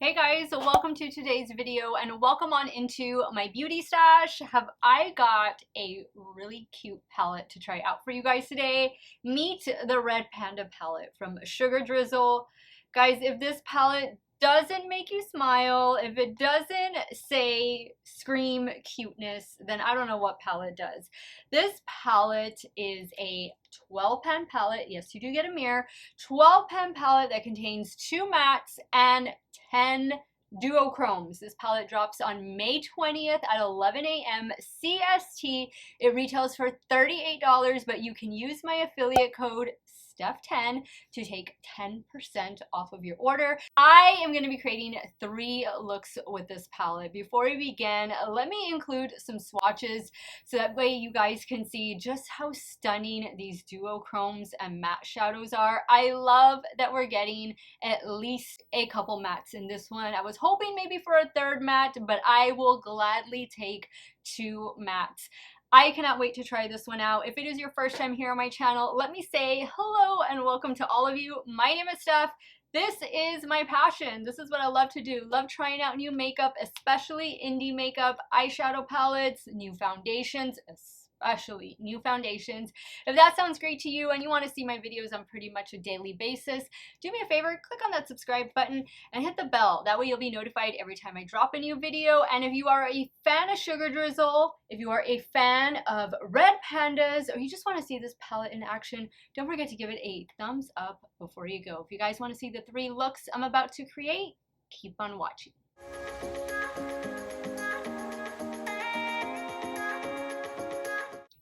Hey guys, welcome to today's video and welcome on into my beauty stash. Have I got a really cute palette to try out for you guys today. Meet the Red Panda palette from Sugar Drizzle. Guys, if this palette doesn't make you smile, if it doesn't say scream cuteness, then I don't know what palette does. This palette is a 12 pan palette. Yes, you do get a mirror. 12 pan palette that contains 2 mattes and 10 duochromes. This palette drops on May 20th at 11 a.m. CST. It retails for $38, but you can use my affiliate code Steff10 to take 10% off of your order. I am going to be creating 3 looks with this palette. Before we begin, let me include some swatches so that way you guys can see just how stunning these duochromes and matte shadows are. I love that we're getting at least a couple mattes in this one. I was hoping maybe for a 3rd matte, but I will gladly take 2 mattes. I cannot wait to try this one out. If it is your first time here on my channel, let me say hello and welcome to all of you. My name is Steff. This is my passion. This is what I love to do. Love trying out new makeup, especially indie makeup, eyeshadow palettes, new foundations, especially new foundations. If that sounds great to you and you want to see my videos on pretty much a daily basis, do me a favor, click on that subscribe button and hit the bell. That way you'll be notified every time I drop a new video. And if you are a fan of Sugar Drizzle, if you are a fan of Red Pandas, or you just want to see this palette in action, don't forget to give it a thumbs up before you go. If you guys want to see the 3 looks I'm about to create, keep on watching.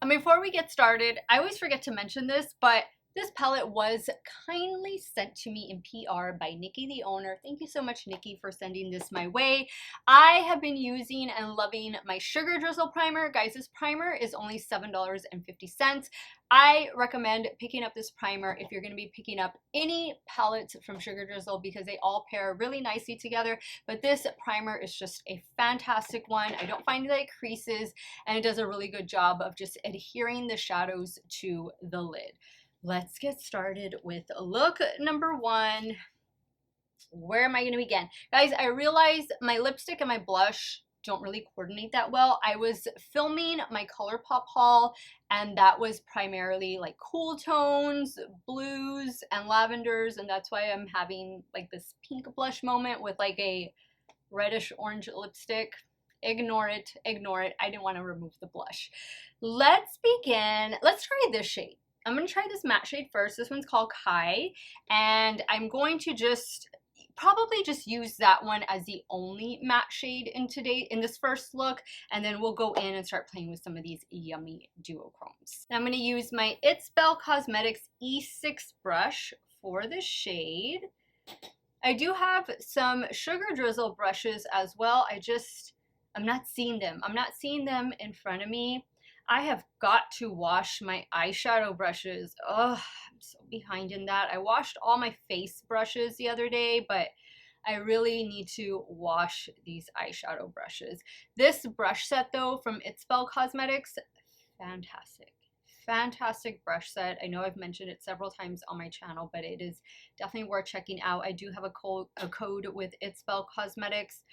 And before we get started, I always forget to mention this, but this palette was kindly sent to me in PR by Nikki, the owner. Thank you so much, Nikki, for sending this my way. I have been using and loving my Sugar Drizzle primer. Guys, this primer is only $7.50. I recommend picking up this primer if you're going to be picking up any palettes from Sugar Drizzle because they all pair really nicely together. But this primer is just a fantastic one. I don't find that it creases, and it does a really good job of just adhering the shadows to the lid. Let's get started with look number 1. Where am I going to begin? Guys, I realized my lipstick and my blush don't really coordinate that well. I was filming my ColourPop haul, and that was primarily like cool tones, blues, and lavenders, and that's why I'm having like this pink blush moment with like a reddish orange lipstick. Ignore it, ignore it. I didn't want to remove the blush. Let's begin. Let's try this shade. I'm going to try this matte shade first. This one's called Kai, and I'm going to probably just use that one as the only matte shade in this first look, and then we'll go in and start playing with some of these yummy duochromes. I'm going to use my It's Belle Cosmetics E6 brush for the shade. I do have some Sugar Drizzle brushes as well. I'm not seeing them. I'm not seeing them in front of me. I have got to wash my eyeshadow brushes. Oh, I'm so behind in that. I washed all my face brushes the other day, but I really need to wash these eyeshadow brushes. This brush set though from It's Belle Cosmetics, fantastic. Fantastic brush set. I know I've mentioned it several times on my channel, but it is definitely worth checking out. I do have a code with It's Belle Cosmetics.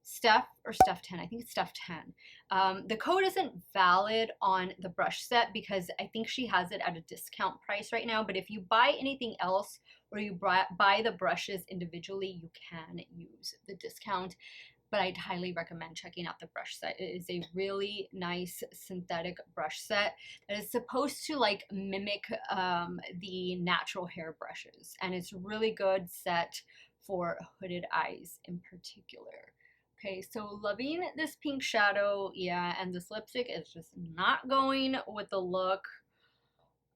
Steff or Steff10, I think it's Steff10. The code isn't valid on the brush set because I think she has it at a discount price right now, but if you buy anything else or you buy the brushes individually, you can use the discount. But I'd highly recommend checking out the brush set. It is a really nice synthetic brush set that is supposed to like mimic the natural hair brushes, and it's really good set for hooded eyes in particular. Okay, so loving this pink shadow, yeah, and this lipstick is just not going with the look.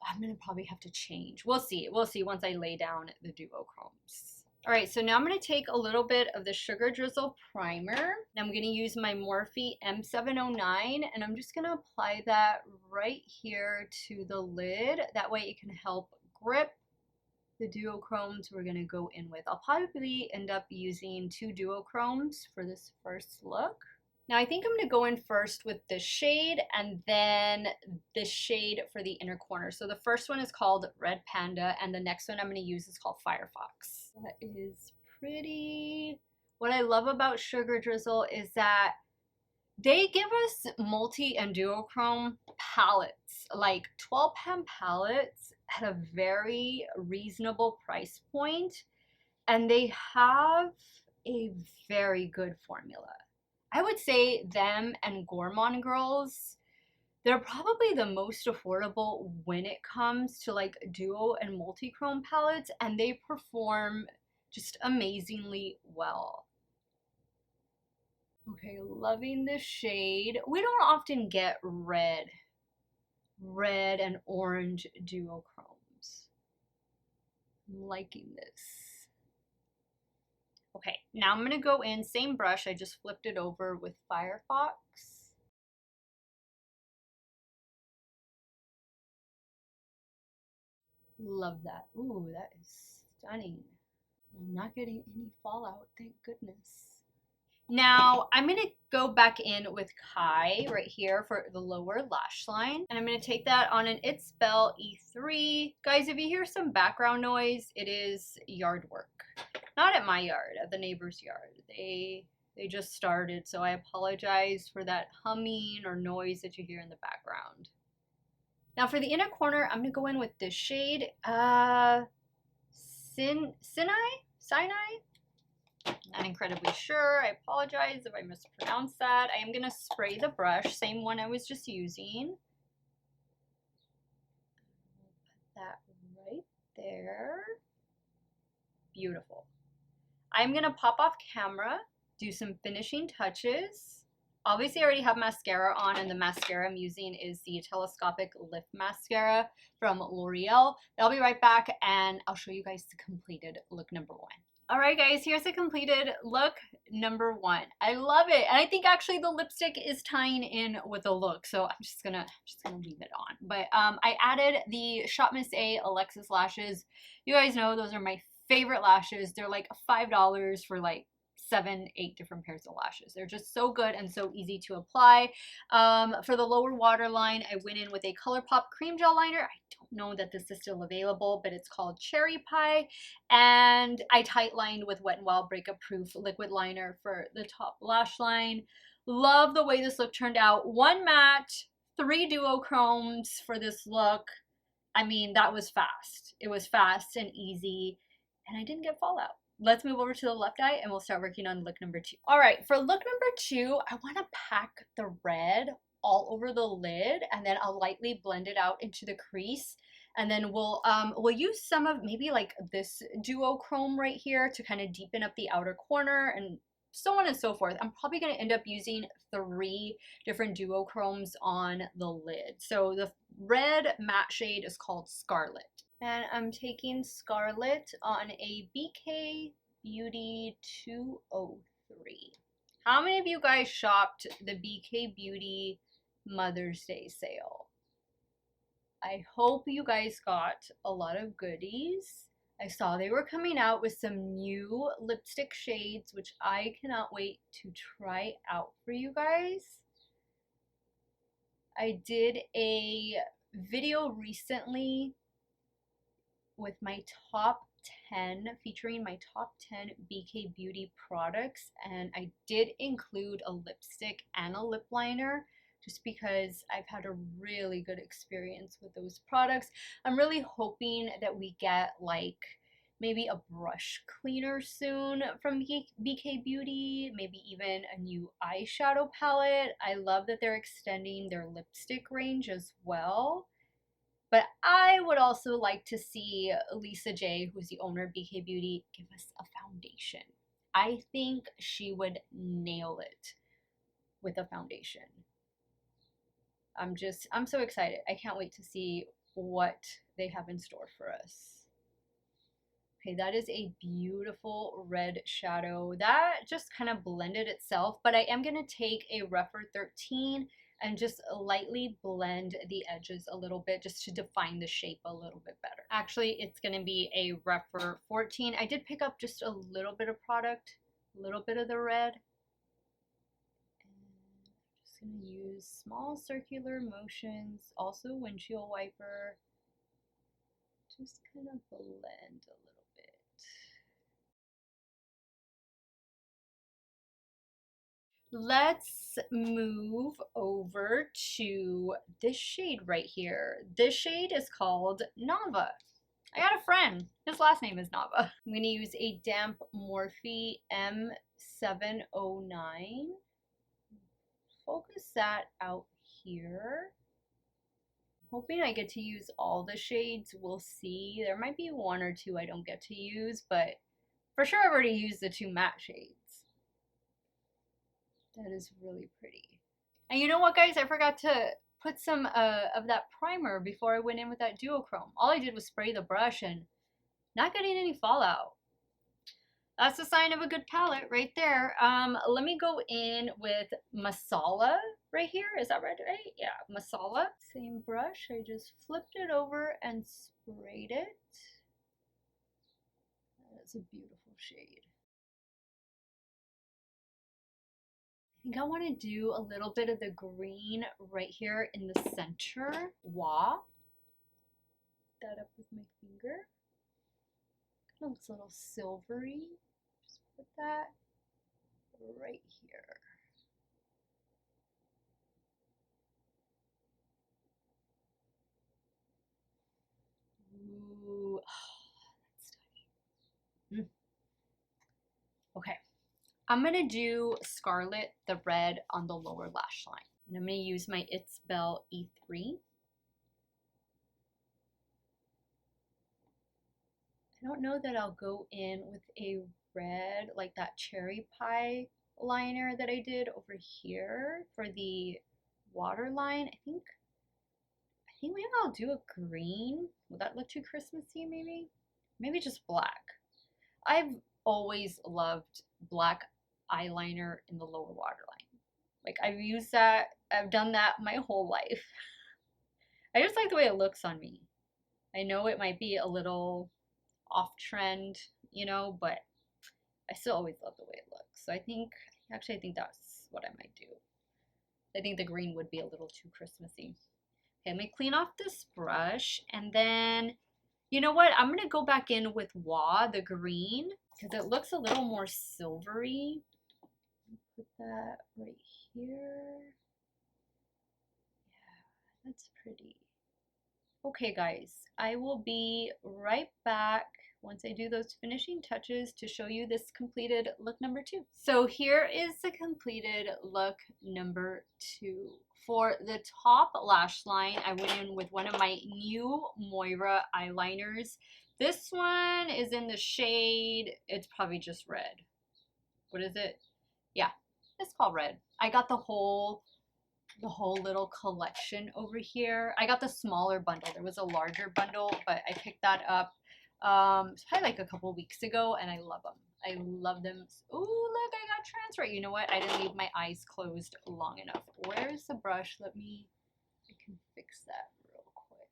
I'm gonna probably have to change. We'll see once I lay down the duochromes. All right, so now I'm gonna take a little bit of the Sugar Drizzle primer, and I'm gonna use my Morphe M709, and I'm just gonna apply that right here to the lid. That way it can help grip the duochromes we're going to go in with. I'll probably end up using 2 duochromes for this first look. Now I think I'm going to go in first with this shade and then this shade for the inner corner. So the first one is called Red Panda, and the next one I'm going to use is called Firefox. That is pretty What I love about Sugar Drizzle is that they give us multi and duochrome palettes, like 12 pen palettes at a very reasonable price point, and they have a very good formula. I would say them and Gourmand Girls, they're probably the most affordable when it comes to like duo and multi-chrome palettes, and they perform just amazingly well. Okay, loving this shade. We don't often get red and orange duochromes. I'm liking this. Okay, now I'm gonna go in, same brush, I just flipped it over with Firefox. Love that. Ooh, that is stunning. I'm not getting any fallout, thank goodness. Now I'm going to go back in with Kai right here for the lower lash line. And I'm going to take that on an It's Bell E3. Guys, if you hear some background noise, it is yard work. Not at my yard, at the neighbor's yard. They just started, so I apologize for that humming or noise that you hear in the background. Now for the inner corner, I'm going to go in with this shade, Sinai? Not incredibly sure. I apologize if I mispronounced that. I am going to spray the brush, same one I was just using. Put that right there. Beautiful. I'm going to pop off camera, do some finishing touches. Obviously, I already have mascara on, and the mascara I'm using is the Telescopic Lift Mascara from L'Oreal. I'll be right back, and I'll show you guys the completed look number 1. All right, guys, here's the completed look number 1. I love it, and I think actually the lipstick is tying in with the look, so I'm just gonna leave it on. But I added the Shop Miss A Alexis lashes. You guys know those are my favorite lashes. They're like $5 for like 7, 8 different pairs of lashes. They're just so good and so easy to apply. For the lower waterline, I went in with a ColourPop cream gel liner. I don't know that this is still available, but it's called Cherry Pie. And I tight lined with Wet n Wild Breakup Proof liquid liner for the top lash line. Love the way this look turned out. 1 matte, 3 duochromes for this look. I mean, that was fast. It was fast and easy, and I didn't get fallout. Let's move over to the left eye and we'll start working on look number 2. All right, for look number 2, I want to pack the red all over the lid, and then I'll lightly blend it out into the crease. And then we'll use some of maybe like this duochrome right here to kind of deepen up the outer corner, and so on and so forth. I'm probably going to end up using 3 different duochromes on the lid. So the red matte shade is called Scarlet. And I'm taking Scarlet on a BK Beauty 203. How many of you guys shopped the BK Beauty Mother's Day sale? I hope you guys got a lot of goodies. I saw they were coming out with some new lipstick shades, which I cannot wait to try out for you guys. I did a video recently with my top 10, featuring my top 10 BK Beauty products, and I did include a lipstick and a lip liner just because I've had a really good experience with those products. I'm really hoping that we get like maybe a brush cleaner soon from BK Beauty, maybe even a new eyeshadow palette. I love that they're extending their lipstick range as well. But I would also like to see Lisa J, who's the owner of BK Beauty, give us a foundation. I think she would nail it with a foundation. I'm so excited. I can't wait to see what they have in store for us. Okay, that is a beautiful red shadow. That just kind of blended itself, but I am going to take a rougher 13 and just lightly blend the edges a little bit just to define the shape a little bit better. Actually, it's going to be a rougher 14. I did pick up just a little bit of product, a little bit of the red. And I'm just going to use small circular motions, also windshield wiper, just kind of blend a little bit. Let's move over to this shade right here. This shade is called Nava. I got a friend. His last name is Nava. I'm going to use a damp Morphe M709. Focus that out here. Hoping I get to use all the shades. We'll see. There might be one or two I don't get to use, but for sure I've already used the two matte shades. That is really pretty. And you know what, guys? I forgot to put some of that primer before I went in with that duochrome. All I did was spray the brush and not getting any fallout. That's a sign of a good palette right there. Let me go in with Masala right here. Is that right? Yeah, Masala. Same brush. I just flipped it over and sprayed it. That's a beautiful shade. I think I want to do a little bit of the green right here in the center. Wow. That up with my finger. Kind of looks a little silvery. Just put that right here. Ooh, oh, that's stunning. Okay, I'm gonna do Scarlet, the red on the lower lash line. And I'm gonna use my It's Belle E3. I don't know that I'll go in with a red, like that cherry pie liner that I did over here for the waterline. I think maybe I'll do a green. Will that look too Christmassy maybe? Maybe just black. I've always loved black eyeliner in the lower waterline. Like I've used that, I've done that my whole life. I just like the way it looks on me. I know it might be a little off trend, you know, but I still always love the way it looks. So I think that's what I might do. I think the green would be a little too Christmassy. Okay, let me clean off this brush, and then, you know what? I'm gonna go back in with the green, because it looks a little more silvery. Put that right here. Yeah, that's pretty. Okay, guys, I will be right back once I do those finishing touches to show you this completed look number 2. So here is the completed look number 2. For the top lash line, I went in with one of my new Moira eyeliners. This one is in the shade, it's probably just red. What is it? Yeah, it's called red. I got the whole little collection over here. I got the smaller bundle. There was a larger bundle, but I picked that up probably like a couple weeks ago, and I love them. I love them. Oh, look, I got transfer. You know what? I didn't leave my eyes closed long enough. Where's the brush? I can fix that real quick.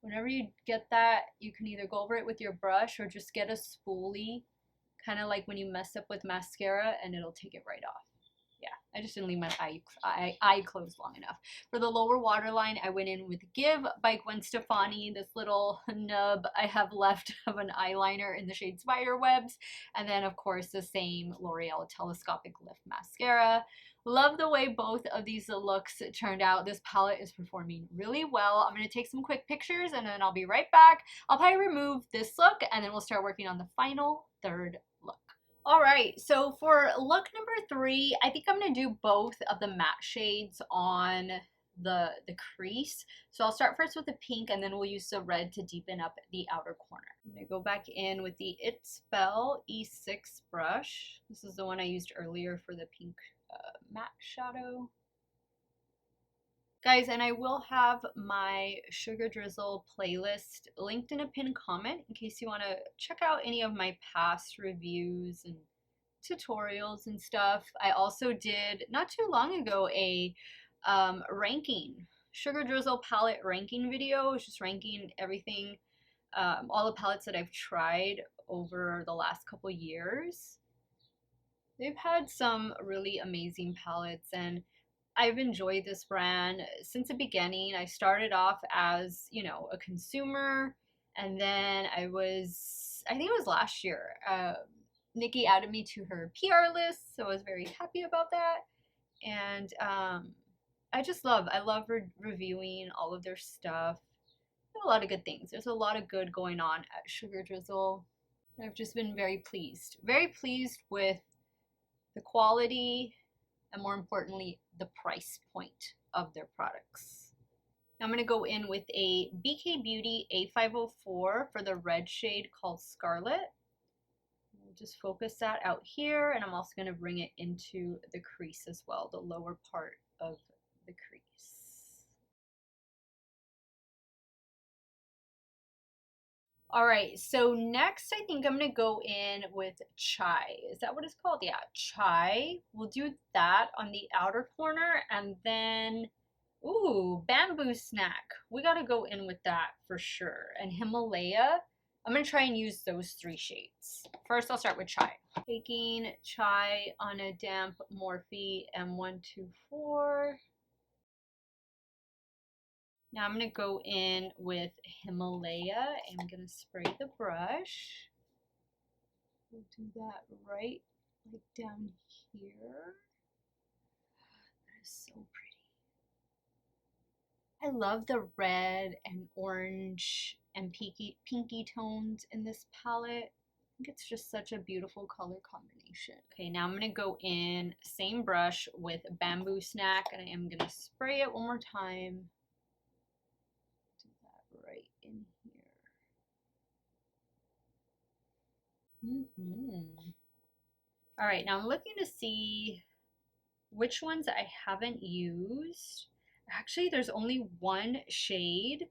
Whenever you get that, you can either go over it with your brush or just get a spoolie, kind of like when you mess up with mascara, and it'll take it right off. Yeah, I just didn't leave my eye closed long enough. For the lower waterline, I went in with Give by Gwen Stefani, this little nub I have left of an eyeliner in the shade Spiderwebs. And then, of course, the same L'Oreal Telescopic Lift Mascara. Love the way both of these looks turned out. This palette is performing really well. I'm going to take some quick pictures and then I'll be right back. I'll probably remove this look and then we'll start working on the final third look. All right, so for look number 3, I think I'm going to do both of the matte shades on the crease. So I'll start first with the pink and then we'll use the red to deepen up the outer corner. I'm going to go back in with the It's Belle E6 brush. This is the one I used earlier for the pink matte shadow. Guys, and I will have my Sugar Drizzle playlist linked in a pinned comment in case you want to check out any of my past reviews and tutorials and stuff. I also did, not too long ago, a ranking, Sugar Drizzle palette ranking video. It's just ranking everything, all the palettes that I've tried over the last couple years. They've had some really amazing palettes, and I've enjoyed this brand since the beginning. I started off as, you know, a consumer, and then I think it was last year, Nikki added me to her PR list, so I was very happy about that. And I love reviewing all of their stuff. They have a lot of good things. There's a lot of good going on at Sugar Drizzle. I've just been very pleased with the quality and, more importantly, the price point of their products. Now I'm going to go in with a BK Beauty A504 for the red shade called Scarlet. We'll just focus that out here, and I'm also going to bring it into the crease as well, the lower part of the crease. Alright, so next I think I'm going to go in with Chai. Is that what it's called? Yeah, Chai. We'll do that on the outer corner, and then, ooh, Bamboo Snack. We got to go in with that for sure. And Himalaya. I'm going to try and use those 3 shades. First, I'll start with Chai. Taking Chai on a damp Morphe M124. Now I'm going to go in with Himalaya. I'm going to spray the brush. We'll do that right like down here. That is so pretty. I love the red and orange and pinky tones in this palette. I think it's just such a beautiful color combination. Okay, now I'm going to go in, same brush with Bamboo Snack, and I am going to spray it one more time. Right in here. All right, now I'm looking to see which ones I haven't used. Actually, there's only one shade,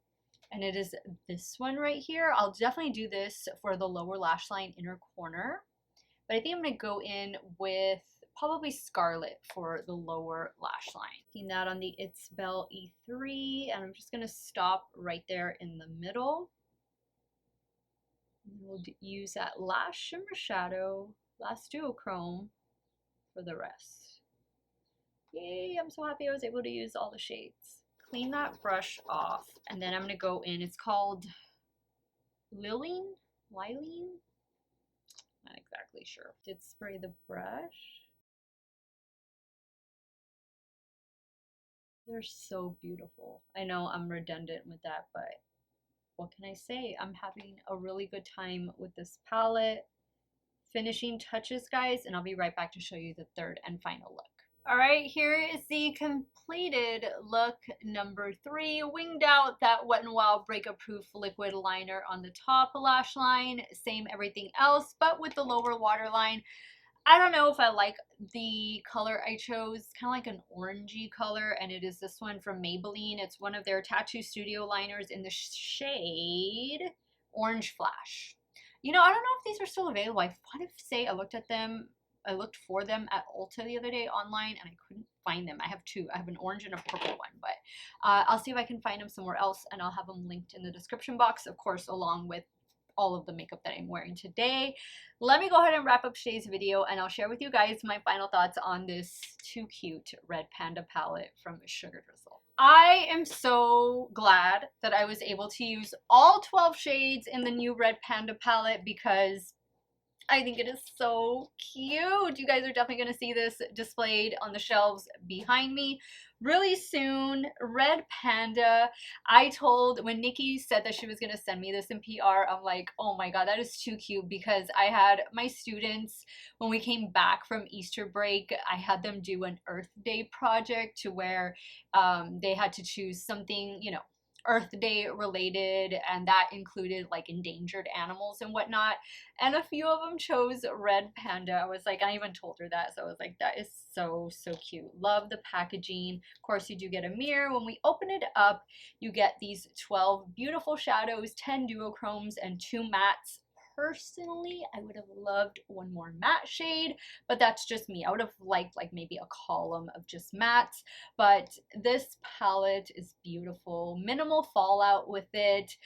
and it is this one right here. I'll definitely do this for the lower lash line inner corner, but I think I'm going to go in with probably Scarlet for the lower lash line. Taking that on the It's Belle E3, and I'm just going to stop right there in the middle. And we'll use that last shimmer shadow, last duochrome for the rest. Yay, I'm so happy I was able to use all the shades. Clean that brush off, and then I'm going to go in, it's called Liline? Not exactly sure. Did spray the brush. They're so beautiful. I know I'm redundant with that, but what can I say? I'm having a really good time with this palette. Finishing touches, guys, and I'll be right back to show you the third and final look. All right, here is the completed look number 3. Winged out that Wet n Wild Breakup Proof liquid liner on the top lash line. Same everything else, but with the lower waterline. I don't know if I like the color I chose, kind of like an orangey color, and it is this one from Maybelline. It's one of their Tattoo Studio liners in the shade Orange Flash. You know, I don't know if these are still available. I want to say I looked for them at Ulta the other day online, and I couldn't find them. I have 2. I have an orange and a purple one, but I'll see if I can find them somewhere else, and I'll have them linked in the description box, of course, along with all of the makeup that I'm wearing today. Let me go ahead and wrap up today's video, and I'll share with you guys my final thoughts on this too cute Red Panda palette from Sugar Drizzle. I am so glad that I was able to use all 12 shades in the new Red Panda palette because I think it is so cute. You guys are definitely going to see this displayed on the shelves behind me really soon. Red Panda. When Nikki said that she was going to send me this in PR, I'm like, oh my god, that is too cute, because I had my students, when we came back from Easter break, I had them do an Earth Day project to where they had to choose something, you know, Earth Day related, and that included like endangered animals and whatnot, and a few of them chose Red Panda. I was like, I even told her that, so I was like, that is so cute. Love the packaging. Of course, you do get a mirror. When we open it up, you get these 12 beautiful shadows, 10 duochromes, and 2 mattes. Personally, I would have loved one more matte shade, but that's just me. I would have liked like maybe a column of just mattes, but this palette is beautiful. Minimal fallout with it.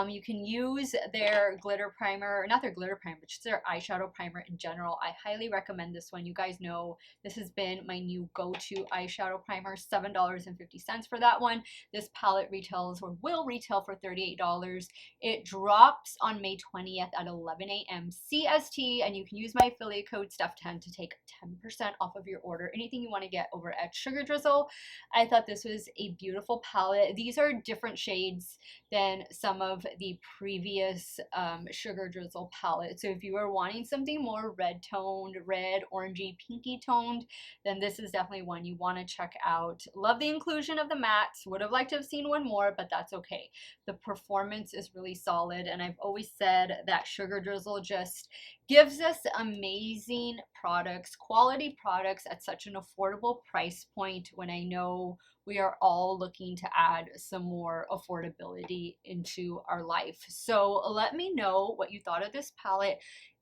You can use their glitter primer, not their glitter primer, but just their eyeshadow primer in general. I highly recommend this one. You guys know this has been my new go-to eyeshadow primer, $7.50 for that one. This palette retails or will retail for $38. It drops on May 20th at 11 a.m. CST, and you can use my affiliate code STEFF10 to take 10% off of your order. Anything you want to get over at Sugar Drizzle. I thought this was a beautiful palette. These are different shades than some of the previous Sugar Drizzle palettes. So if you are wanting something more red toned, red, orangey, pinky toned, then this is definitely one you want to check out. Love the inclusion of the mattes. Would have liked to have seen one more, but that's okay. The performance is really solid, and I've always said that Sugar Drizzle just gives us amazing products, quality products at such an affordable price point, when I know we are all looking to add some more affordability into our life. So let me know what you thought of this palette.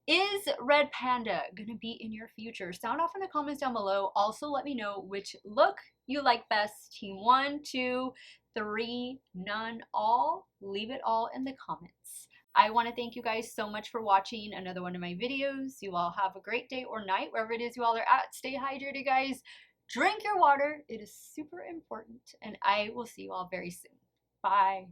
Is Red Panda going to be in your future? Sound off in the comments down below. Also, let me know which look you like best. Team 1, 2, 3, none, all. Leave it all in the comments. I want to thank you guys so much for watching another one of my videos. You all have a great day or night, wherever it is you all are at. Stay hydrated, guys. Drink your water. It is super important. And I will see you all very soon. Bye.